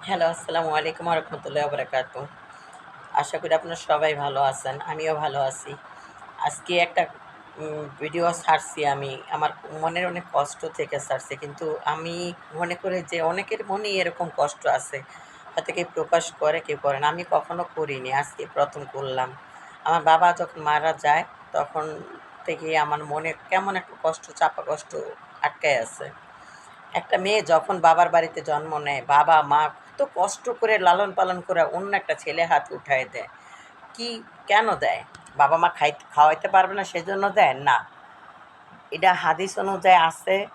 Hello, আসসালামু আলাইকুম ওয়া রাহমাতুল্লাহি ওয়া বারাকাতুহু। আশা করি আপনারা সবাই ভালো আছেন। আমিও ভালো আছি। আজকে একটা ভিডিও ছাড়ছি আমি। আমার মনের অনেক কষ্ট থেকে ছাড়ছি। কিন্তু আমি মনে করি যে অনেকের মনেই এরকম কষ্ট আছে। হয়তো কেউ প্রকাশ করে, কেউ করে না। আমি কখনো করিনি। আজকে ১ম করলাম। আমার বাবা যখন মারা যায়, তখন থেকেই আমার মনে কেমন একটা কষ্ট, চাপা কষ্ট আটকায় আছে। একটা মেয়ে যখন বাবার বাড়িতে জন্ম নেয়, বাবা-মা কত কষ্ট করে লালন-পালন করে অন্য একটা ছেলে হাত উঠায় দেয়। কি কেন দেয়? বাবা-মা খাওয়াইতে পারবে না সেজন্য দেয়? না। এটা হাদিস অনুযায়ী আছে,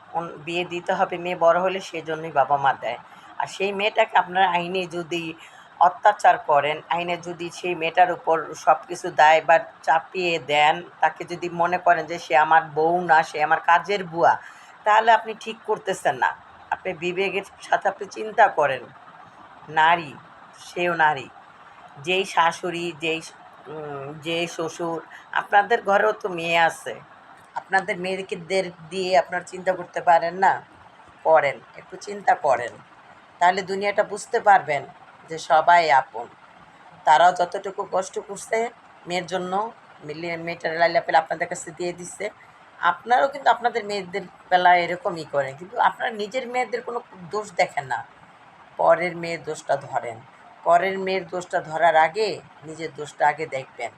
বিয়ে দিতে হবে মেয়ে বড় হলে সেজন্যই বাবা-মা দেয়। আর সেই মেয়েটাকে আপনারা আইনে যদি অত্যাচার করেন, আইনে যদি সেই মেয়েটার উপর সব কিছু দায়ভার চাপিয়ে দেন, তাকে যদি মনে করেন যে সে আমার বউ না, সে আমার কাজের বুয়া, তাহলে আপনি ঠিক করতেছেন না। আপনি বিবেকের সাথে আপনি চিন্তা করেন। নারী, সেও নারী। যেই শাশুড়ি, যে শ্বশুর, আপনাদের ঘরেও তো মেয়ে আছে। আপনাদের মেয়েদের দিয়ে আপনারা চিন্তা করতে পারেন না? করেন, একটু চিন্তা করেন। তাহলে দুনিয়াটা বুঝতে পারবেন যে সবাই আপন। তারাও যতটুকু কষ্ট করছে মেয়ের জন্য, মেয়েটার লাইলা-পাইলা আপনাদের কাছে দিয়ে দিছে। আপনারাও কিন্তু আপনাদের মেয়েদের বেলায় এরকমই করেন। কিন্তু আপনারা নিজের মেয়েদের কোনো দোষ দেখেন না। পরের মেয়ের দোষটা ধরেন। পরের মেয়ের দোষটা ধরার আগে নিজের দোষটা আগে দেখবেন।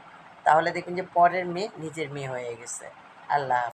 তাহলে দেখবেন যে পরের মেয়ে নিজের মেয়ে হয়ে গেছে। আল্লাহ